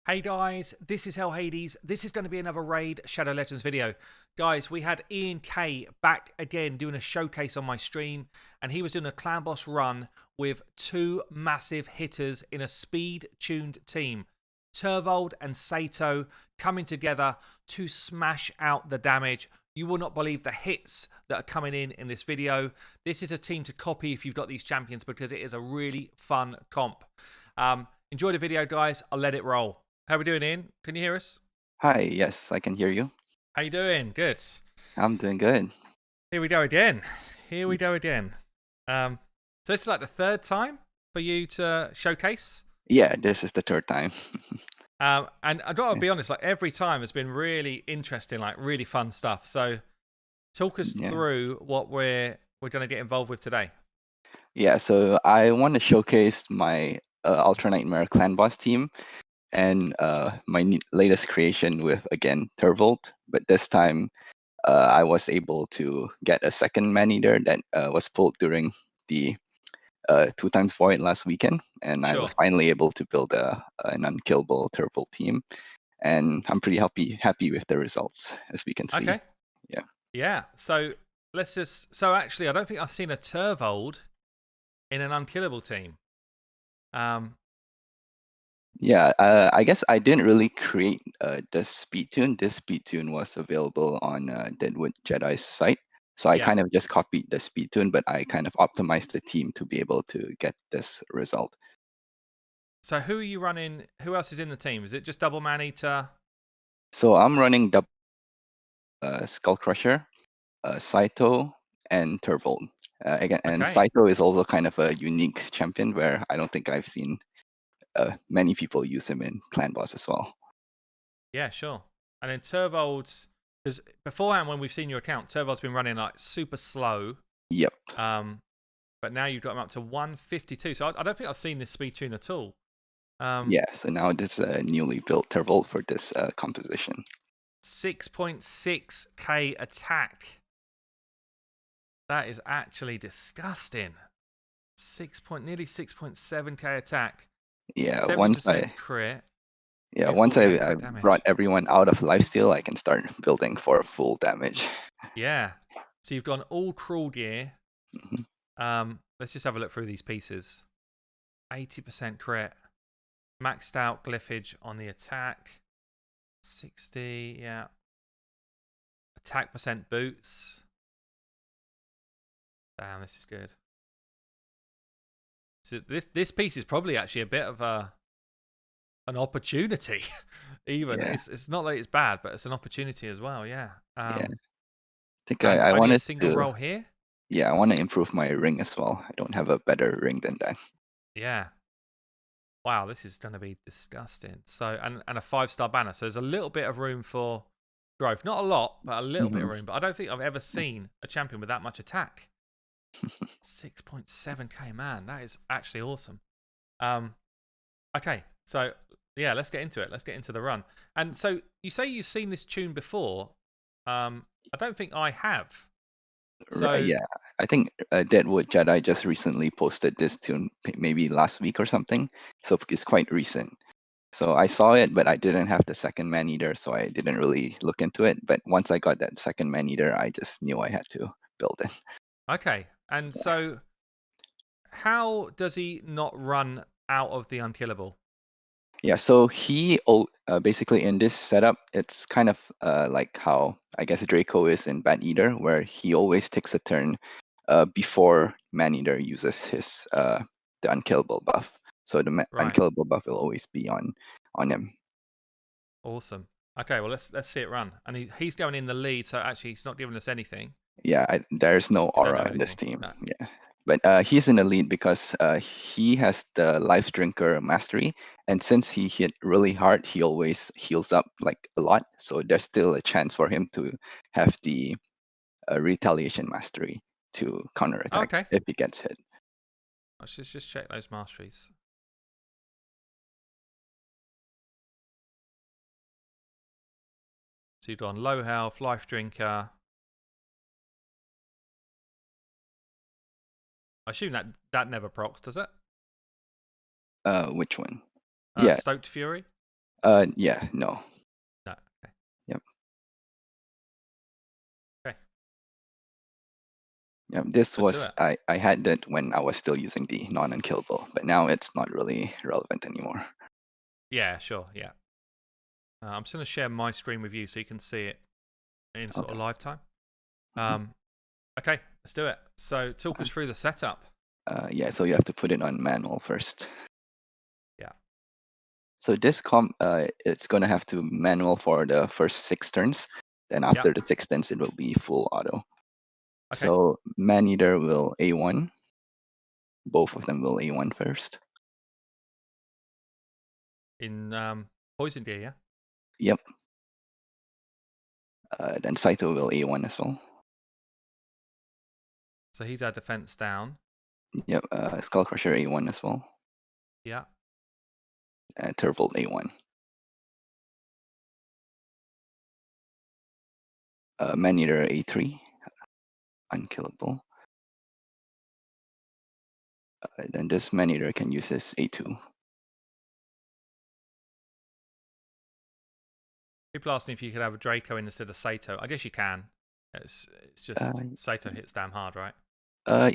Hey guys, this is Hell Hades. This is going to be another Raid Shadow Legends video. Guys, we had Ian K back again doing a showcase on my stream, and he was doing a clan boss run with two massive hitters in a speed-tuned team. Turvold and Saito coming together to smash out the damage. You will not believe the hits that are coming in this video. This is a team to copy if you've got these champions because it is a really fun comp. Enjoy the video, guys. I'll let it roll. How we doing, Ian? Can you hear us? Hi, yes, I can hear you. How you doing? Good. I'm doing good. Here we go again. Here we go again. So this is like the third time for you to showcase. Yeah, this is the third time. And I've got to be honest, like every time has been really interesting, like really fun stuff. So talk us through what we're going to get involved with today. Yeah, so I want to showcase my Ultra Nightmare Clan Boss team and my latest creation with, again, Turvold. But this time I was able to get a second Maneater that was pulled during the 2x Void last weekend. And I was finally able to build an unkillable Turvold team. And I'm pretty happy with the results, as we can see. Okay. Yeah. Yeah. So let's just. So actually, I don't think I've seen a Turvold in an unkillable team. Yeah, I guess I didn't really create the speed tune. This speed tune was available on Deadwood Jedi's site. So I kind of just copied the speed tune, but I kind of optimized the team to be able to get this result. So who are you running? Who else is in the team? Is it just double Maneater? So I'm running double Skull Crusher, Saito, and Turvold. Again, and Saito is also kind of a unique champion where I don't think I've seen many people use him in Clan Boss as well. Yeah, sure. And then Turvold, because beforehand when we've seen your account, Turvold's been running like super slow. Yep. But now you've got him up to 152. So I don't think I've seen this speed tune at all. Yeah, so now this is a newly built Turvold for this composition. 6.6k attack. That is actually disgusting. Nearly 6.7k attack. Yeah, once I crit. Yeah, once I brought everyone out of lifesteal, I can start building for full damage. Yeah. So you've gone all crawl gear. Let's just have a look through these pieces. 80% crit. Maxed out glyphage on the attack. 60, yeah. Attack percent boots. Damn, this is good. So this piece is probably actually a bit of an opportunity. Even it's not like it's bad, but it's an opportunity as well. Yeah. Yeah. I think I wanted a single roll here. Yeah, I want to improve my ring as well. I don't have a better ring than that. Yeah. Wow, this is going to be disgusting. So and a 5-star banner. So there's a little bit of room for growth. Not a lot, but a little bit of room. But I don't think I've ever seen a champion with that much attack. 6.7k, man. That is actually awesome. Okay, so yeah, let's get into it. Let's get into the run. And so you say you've seen this tune before. I don't think I have. So yeah, I think Deadwood Jedi just recently posted this tune, maybe last week or something. So it's quite recent. So I saw it, but I didn't have the second Maneater, so I didn't really look into it. But once I got that second Maneater, I just knew I had to build it. Okay, and so how does he not run out of the unkillable? Yeah, so he basically in this setup, it's kind of like how I guess Draco is in Maneater, where he always takes a turn before Maneater uses his the unkillable buff. So the unkillable buff will always be on him. Awesome. Okay, well let's see it run. And he's going in the lead, so actually he's not giving us anything. Yeah, there's no aura in this team. No. Yeah. But he's in the lead because he has the Life Drinker Mastery, and since he hit really hard, he always heals up like a lot. So there's still a chance for him to have the Retaliation Mastery to counterattack if he gets hit. Let's just check those Masteries. So you've gone low health, Life Drinker. I assume that never procs, does it? Which one? Yeah. Stoked Fury? Yeah, no. No. Okay. Yep. Okay. Yep. This Let's do was it. I had that when I was still using the non-unkillable, but now it's not really relevant anymore. Yeah, sure. Yeah. I'm just going to share my screen with you so you can see it in sort of Okay. live time. Mhm. Okay, let's do it. So talk us through the setup. Yeah, so you have to put it on manual first. Yeah. So this it's gonna have to manual for the first 6 turns. Then after Yep. the 6 turns, it will be full auto. Okay. So Maneater will A1. Both of them will A1 first. In Poison Deer, yeah? Yep. Then Saito will A1 as well. So he's our defense down. Yep. Skullcrusher A1 as well. Yeah. Turvold A1. Maneater A3. Unkillable. Then this Maneater can use his A2. People asking if you could have a Draco instead of Saito. I guess you can. It's just Saito hits damn hard, right?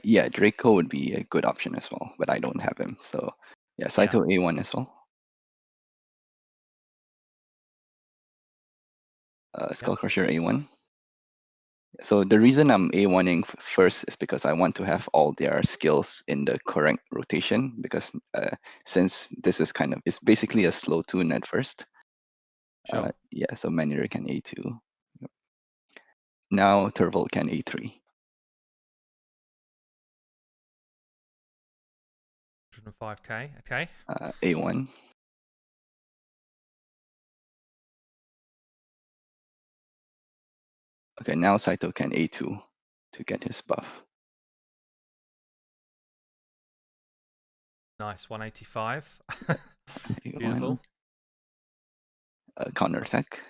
Yeah, Draco would be a good option as well, but I don't have him. So yeah, Saito A1 as well. Skullcrusher A1. So the reason I'm A1ing first is because I want to have all their skills in the correct rotation, because since this is it's basically a slow tune at first. Sure. Yeah, so Maneater can A2. Now Turvold can A3. 105k. Okay. A1. Okay, now Saito can A2 to get his buff. Nice. 185. A1. Beautiful. Counterattack.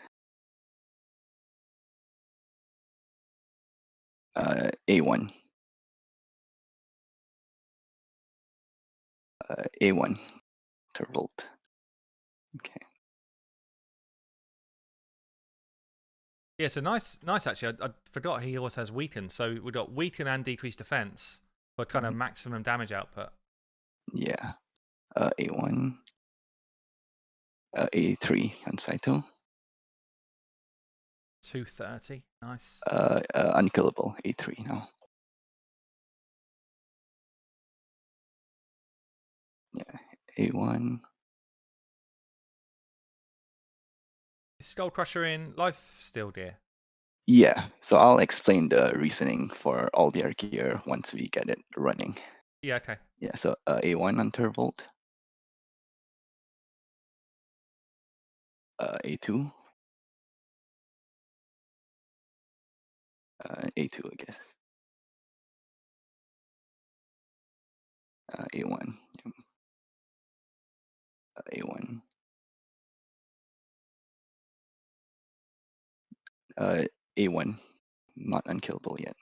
A1. A1. Turvold. Okay. Yeah, so nice actually. I forgot he also has weaken. So we've got weaken and decreased defense for kind of maximum damage output. Yeah. A1. A3 on Saito. 230. Nice. Unkillable. A3 now. Yeah. A1. Is Skull Crusher in life steal gear? Yeah. So I'll explain the reasoning for all their gear once we get it running. Yeah, okay. Yeah. So A1 on Turvold. A2. A2, I guess. A1. A1. A1. Not unkillable yet.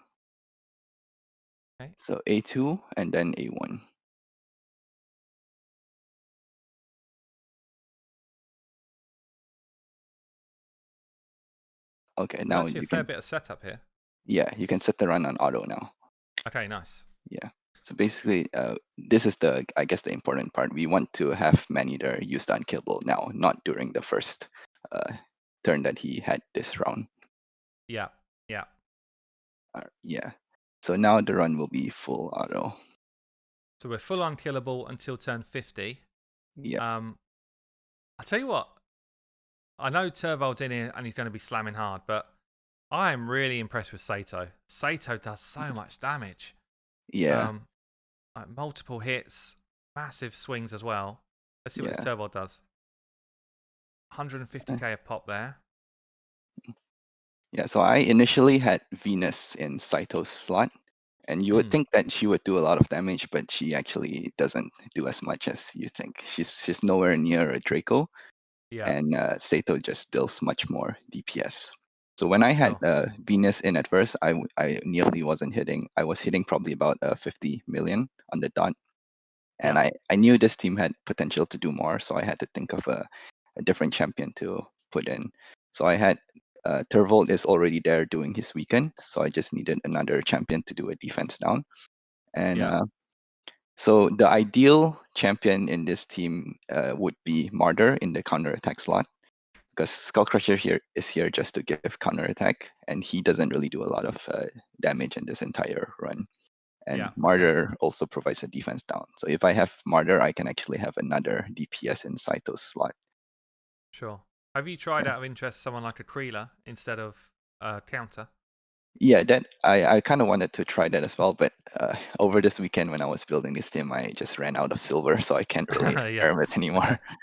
Okay. So A2 and then A1. Okay, There's now actually a you fair can, bit of setup here. yeah, you can set the run on auto now. Okay, nice. Yeah. So basically, this is I guess the important part. We want to have Maneater use the unkillable now, not during the first turn that he had this round. Yeah, yeah. Yeah. So now the run will be full auto. So we're full unkillable until turn 50. Yeah. I'll tell you what. I know Turvold's in here and he's going to be slamming hard, but I am really impressed with Saito. Saito does so much damage. Yeah. Like multiple hits, massive swings as well. Let's see what this Yeah. Turvold does. 150k a pop there. Yeah. So I initially had Venus in Saito's slot, and you would think that she would do a lot of damage, but she actually doesn't do as much as you think. She's nowhere near a Draco. Yeah, And Saito just deals much more DPS. So when I had sure. Venus in at first, I nearly wasn't hitting. I was hitting probably about 50 million on the dot, and Yeah, I knew this team had potential to do more, so I had to think of a different champion to put in. So I had Turvold is already there doing his weekend, so I just needed another champion to do a defense down. And Yeah. so the ideal champion in this team would be Martyr in the counter attack slot, because Skullcrusher here is here just to give counter attack, and he doesn't really do a lot of damage in this entire run. And Yeah. Okay. Martyr also provides a defense down. So if I have Martyr, I can actually have another DPS in Saito's slot. Sure. Have you tried out of interest someone like a Creeler instead of counter? Yeah, that I kind of wanted to try that as well, but over this weekend when I was building this team, I just ran out of silver, so I can't really Yeah. experiment anymore. Okay.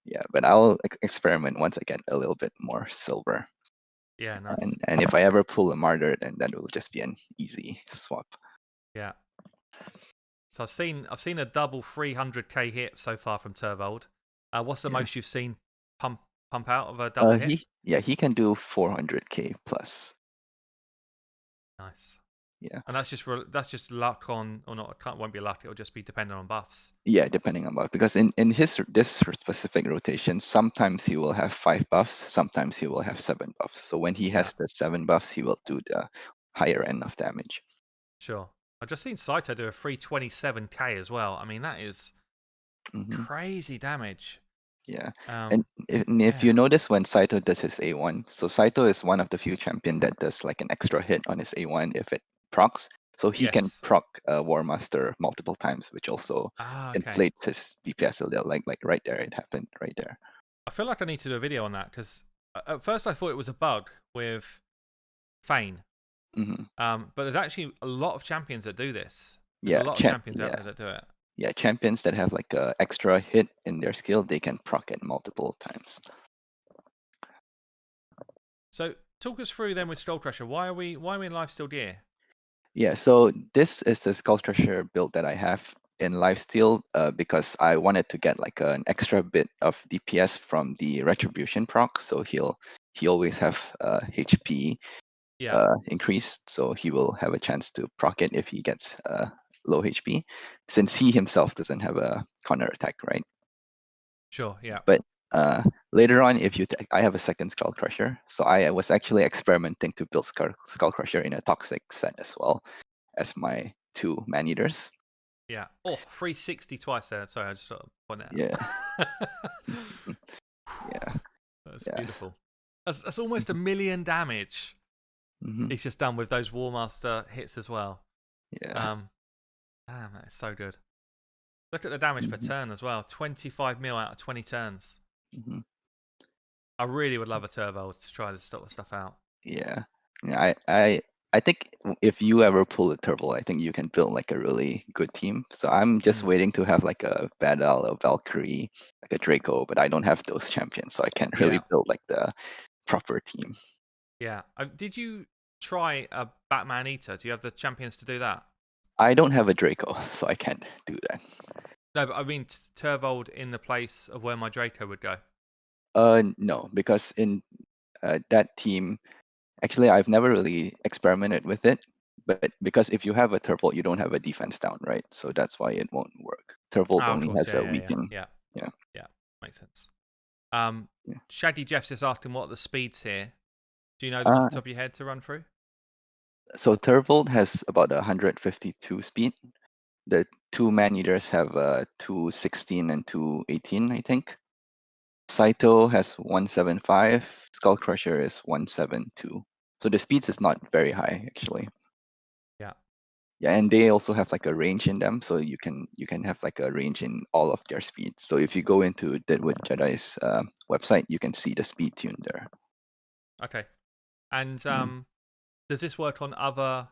Yeah, but I'll experiment once I get a little bit more silver. Yeah. Nice. And if I ever pull a martyr, then that will just be an easy swap. Yeah. So I've seen a double 300k hit so far from Turvold. What's the Yeah. most you've seen pump out of a double hit? He can do 400k plus. Nice. Yeah. And that's just luck on, or not? It won't be luck. It'll just be dependent on buffs. Yeah, depending on buff. Because in this specific rotation, sometimes he will have 5 buffs, sometimes he will have 7 buffs. So when he has the 7 buffs, he will do the higher end of damage. Sure. I've just seen Saito do a 327k as well. I mean, that is crazy damage. Yeah. Um, And if you notice when Saito does his A1, so Saito is one of the few champion that does like an extra hit on his A1 if it procs. So he can yes. proc War Master multiple times, which also Okay. inflates his DPS a little. Like right there, it happened right there. I feel like I need to do a video on that because at first I thought it was a bug with Fane. But there's actually a lot of champions that do this. There's a lot of champions out there that do it. Yeah, champions that have like a extra hit in their skill, they can proc it multiple times. So talk us through then with Skullcrusher. Why are we in Lifesteal gear? Yeah, so this is the Skullcrusher build that I have in Lifesteal because I wanted to get like an extra bit of DPS from the Retribution proc. So he always have HP increased, so he will have a chance to proc it if he gets low HP, since he himself doesn't have a counter attack, right? Sure, yeah. But later on, if I have a second Skullcrusher, so I was actually experimenting to build Skullcrusher in a toxic set as well as my 2 Maneaters. Yeah. Oh, 360 twice there. Sorry, I just sort of point that Yeah. out. Yeah. That's beautiful. That's almost 1,000,000 damage. He's just done with those War Master hits as well. Yeah. Damn, that is so good. Look at the damage per turn as well. 25 mil out of 20 turns. I really would love a Turvold to try this sort of stuff out. Yeah. I think if you ever pull a Turvold, I think you can build like a really good team. So I'm just waiting to have like a Badal, a Valkyrie, like a Draco, but I don't have those champions, so I can't really build like the proper team. Yeah. Did you try a Batman Eater? Do you have the champions to do that? I don't have a Draco, so I can't do that. No, but I mean Turvold in the place of where my Draco would go. No, because in that team, actually, I've never really experimented with it. But because if you have a Turvold, you don't have a defense down, right? So that's why it won't work. Turvold only has a weaken. Yeah. Makes sense. Shaggy Jeff's just asking what are the speeds here. Do you know them off the top of your head to run through? So Turvold has about 152 speed. The 2 Maneaters have 216 and 218, I think. Saito has 175. Skullcrusher is 172. So the speeds is not very high actually. Yeah. Yeah, and they also have like a range in them, so you can have like a range in all of their speeds. So if you go into Deadwood Jedi's website, you can see the speed tune there. Okay. And does this work on other?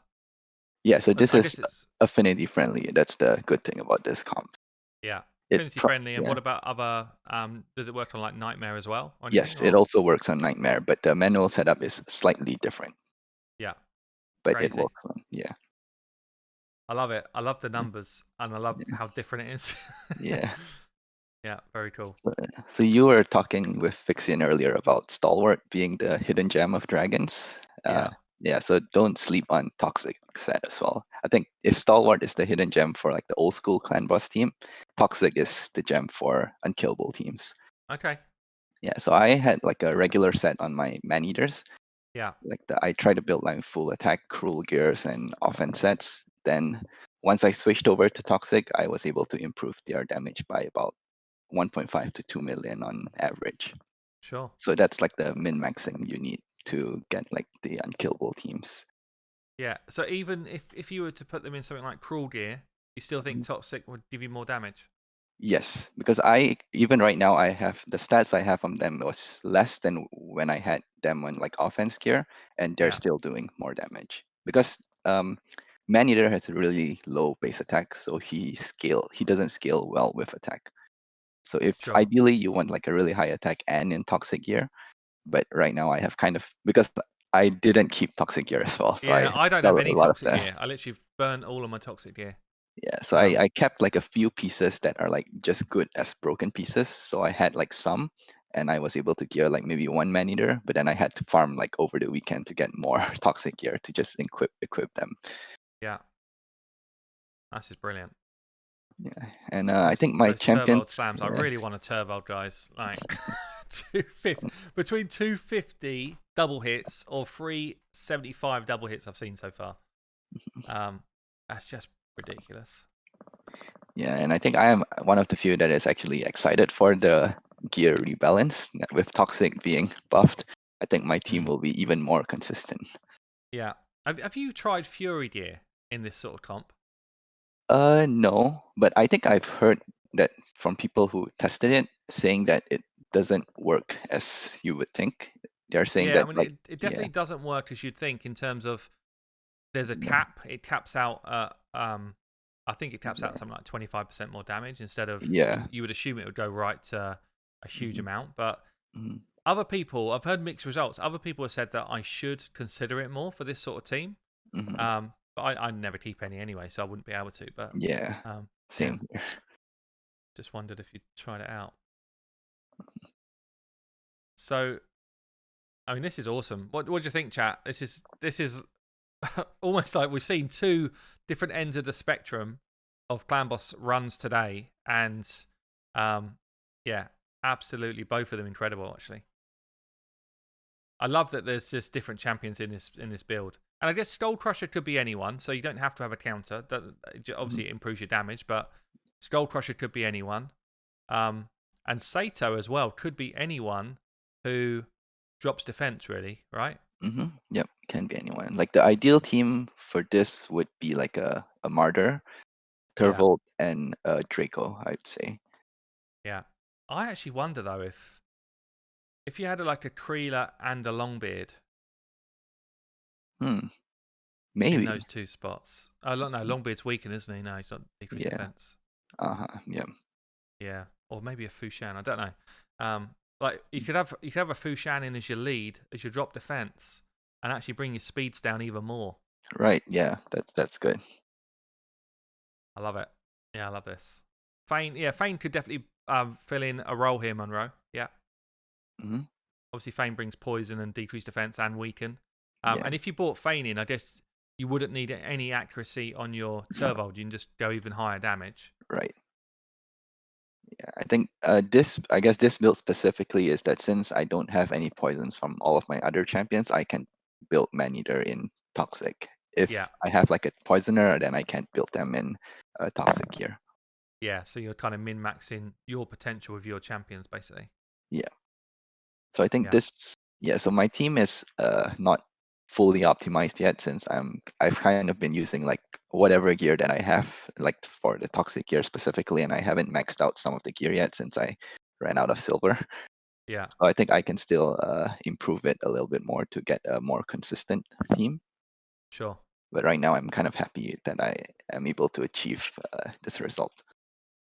Yeah, so this is affinity friendly. That's the good thing about this comp. Yeah, affinity friendly. And what about other? Does it work on like Nightmare as well? Or anything, yes, it also works on Nightmare, but the manual setup is slightly different. Yeah, but it works on. Yeah. I love it. I love the numbers, and I love how different it is. Yeah. Yeah, very cool. So you were talking with Fixian earlier about Stalwart being the hidden gem of dragons. Yeah, so don't sleep on Toxic set as well. I think if Stalwart is the hidden gem for like the old school clan boss team, Toxic is the gem for unkillable teams. Okay. Yeah, so I had like a regular set on my Maneaters. Yeah, I try to build like full attack, cruel gears, and offense sets. Then once I switched over to Toxic, I was able to improve their damage by about 1.5 to 2 million on average. sure. So that's like the min maxing you need to get like the unkillable teams. Yeah. So even if you were to put them in something like Cruel Gear, you still think Mhm. Toxic would give you more damage? Yes, because I even right now I have the stats I have on them was less than when I had them on like offense gear, and they're Yeah, still doing more damage because Maneater has a really low base attack, so he doesn't scale well with attack. So if sure. ideally you want like a really high attack and in toxic gear, but right now I have kind of because I didn't keep toxic gear as well, so Yeah, I I don't have sell a any lot of toxic that. gear. I literally burnt all of my toxic gear. Yeah, so Um, I kept like a few pieces that are like just good as broken pieces. So I had like some, and I was able to gear like maybe one man eater, but then I had to farm like over the weekend to get more toxic gear to just equip them. yeah, this is brilliant. Yeah, and I Those think my those Turvold champions, slams. I yeah, really want a Turvold, guys. Like 250 between 250 double hits or 375 double hits I've seen so far. Um, that's just ridiculous. yeah, and I think I am one of the few that is actually excited for the gear rebalance with toxic being buffed. I think my team Mm. will be even more consistent. Yeah. Have you tried Fury gear in this sort of comp? No, but I think I've heard that from people who tested it, saying that it doesn't work as you would think. They're saying Yeah, I that mean like, it yeah, definitely doesn't work as you'd think in terms of there's a cap. It caps out I think it caps out something like 25% more damage instead of yeah, you would assume it would go right to a huge mhm, amount, but mhm, other people, I've heard mixed results. Other people have said that I should consider it more for this sort of team. mhm, But I never keep any anyway, so I wouldn't be able to. But yeah, yeah, same here. just wondered if you'd tried it out. So, I mean, this is awesome. What do you think, chat? This is almost like we've seen two different ends of the spectrum of Clan Boss runs today, and um, yeah, absolutely both of them incredible. Actually, I love that there's just different champions in this build, and I guess Skull Crusher could be anyone, so you don't have to have a counter. That Mhm, obviously it improves your damage, but Skull Crusher could be anyone, and Saito as well could be anyone who drops defense. Really, right? yep, can be anyone. Like the ideal team for this would be like a martyr, Yeah, Turvold, and Draco, I'd say. yeah. I actually wonder though if you had like a Creeler and a Longbeard Hmm, in maybe. those two spots. Oh no, Longbeard's weakened, isn't he? No, he's not decreased Yeah. defense. Yeah. Yeah, or maybe a Fushan. I don't know. Like you could have a Fushan in as your lead as your drop defense, and actually bring your speeds down even more. Right. Yeah. That's good. I love it. Yeah, I love this. Fane could definitely fill in a role here, Monroe. Yeah, Hmm. obviously Fane brings poison and decreased defense and weaken. Yeah. And if you bought Fane in, I guess you wouldn't need any accuracy on your Turvold. You can just go even higher damage. Right. Yeah. I think I guess this build specifically is that since I don't have any poisons from all of my other champions, I can build Maneater in toxic. Yeah, If I have like a poisoner, then I can't build them in toxic here. yeah. So you're kind of min maxing your potential with your champions, basically. Yeah. So I think Yeah, this, yeah, so my team is not fully optimized yet since I've kind of been using like whatever gear that I have, like for the toxic gear specifically, and I haven't maxed out some of the gear yet since I ran out of silver. yeah, So I think I can still improve it a little bit more to get a more consistent team. sure. But right now I'm kind of happy that I am able to achieve this result.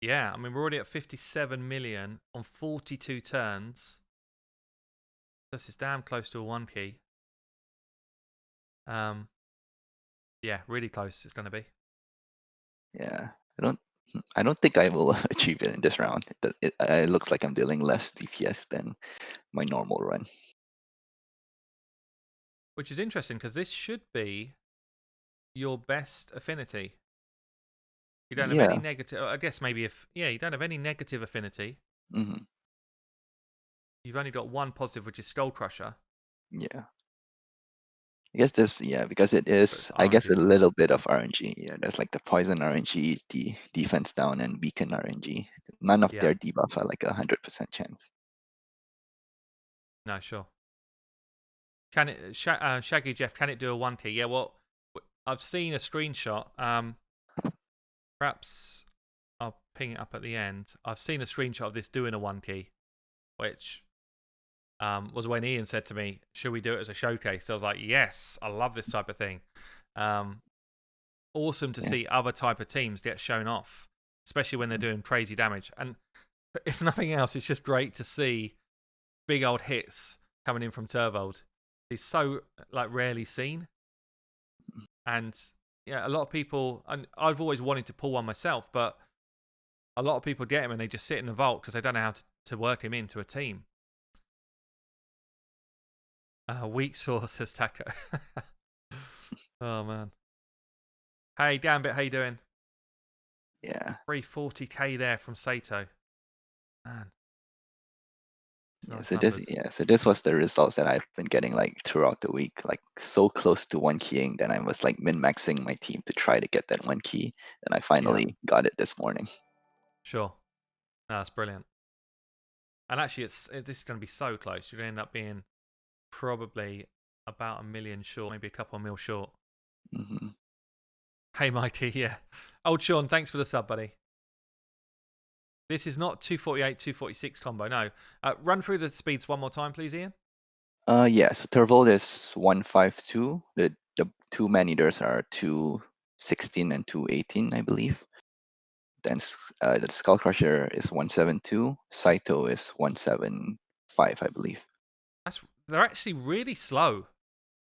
Yeah, I mean we're already at 57 million on 42 turns. This is damn close to a one key. Um, yeah, really close. It's going to be. Yeah, I don't think I will achieve it in this round. It looks like I'm dealing less DPS than my normal run. Which is interesting because this should be your best affinity. You don't have any Yeah. negative. I guess maybe if you don't have any negative affinity, Hmm. you've only got one positive, which is Skull Crusher. Yeah. I guess this, yeah, because it But it's is, I guess, RNG a as well. little bit of RNG. Yeah, there's like the poison RNG, the defense down, and beacon RNG. None of Yeah. their debuff are like 100% chance. No, sure. Can it, Shaggy Jeff? Can it do a 1 key? Yeah. Well, I've seen a screenshot. Perhaps I'll ping it up at the end. I've seen a screenshot of this doing a 1 key, which was when Ian said to me, "Should we do it as a showcase?" So I was like, "Yes, I love this type of thing." Awesome to Yeah. see other type of teams get shown off, especially when they're doing crazy damage. And if nothing else, it's just great to see big old hits coming in from Turvold. He's so like rarely seen, and yeah, a lot of people. And I've always wanted to pull one myself, but a lot of people get him and they just sit in the vault because they don't know how to work him into a team. Weak sauce, says Taco. Oh man. Hey Gambit, how you doing? Yeah. 340k there from Saito. Man. Yeah, Nice so numbers. this was the results that I've been getting like throughout the week, like so close to 1 keying. Then I was like min-maxing my team to try to get that 1 key, and I finally got it this morning. Sure. No, that's brilliant. And actually, this is going to be so close. You're going to end up being probably about 1 million short, maybe a couple of mil short. Mm-hmm. Hey, Mikey, yeah. Old Sean, thanks for the sub, buddy. This is not 248, 246 combo, no. Run through the speeds one more time, please, Ian. Yeah, so Turvold is 152. The two Maneaters are 216 and 218, I believe. Then the Skull Crusher is 172. Saito is 175, I believe. They're actually really slow.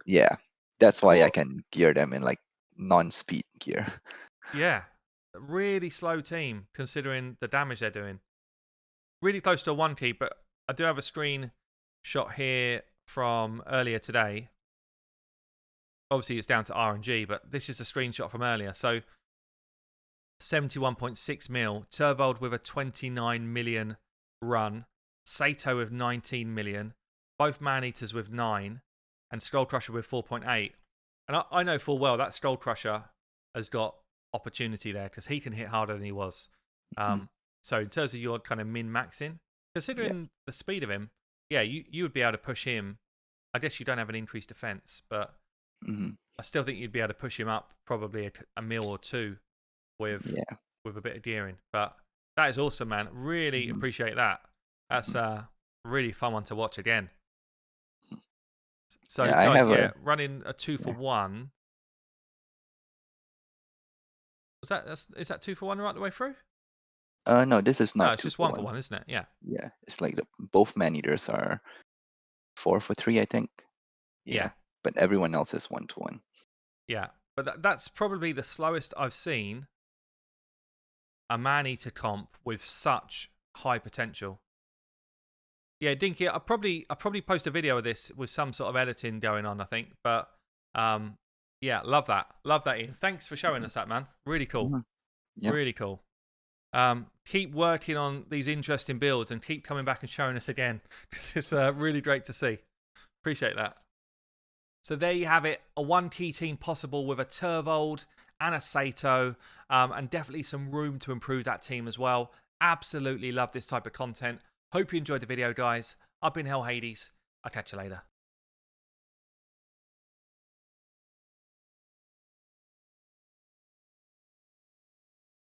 Yeah, that's why I Thought, can gear them in like non-speed gear. yeah, really slow team considering the damage they're doing. Really close to a 1 key, but I do have a screen shot here from earlier today. Obviously, it's down to RNG, but this is a screenshot from earlier. So 71.6 mil. Turvold with a 29 million run. Saito with 19 million. Both Maneaters with 9. And Skullcrusher with 4.8. And I know full well that Skullcrusher has got opportunity there because he can hit harder than he was. So in terms of your kind of min-maxing, considering the speed of him, yeah, you would be able to push him. I guess you don't have an increased defense, but I still think you'd be able to push him up probably a mil or two with a bit of gearing. But that is awesome, man. Really appreciate that. That's a really fun one to watch again. So Yeah, guys, running a 2-for-1. Is that 2-for-1 right the way through? No, this is not. No, it's just 1-for-1, isn't it? Yeah. Yeah, it's like both Maneaters are 4-for-3, I think. Yeah. But everyone else is 1-to-1. Yeah, but that's probably the slowest I've seen a Maneater comp with such high potential. Yeah, Dinky, I'll probably post a video of this with some sort of editing going on, I think. But yeah, love that, Ian. Thanks for showing us that, man. Really cool. Really cool. Keep working on these interesting builds and keep coming back and showing us again because it's really great to see. Appreciate that. So there you have it, a 1-key team possible with a Turvold and a Saito, and definitely some room to improve that team as well. Absolutely love this type of content. Hope you enjoyed the video, guys. I've been Hell Hades. I'll catch you later.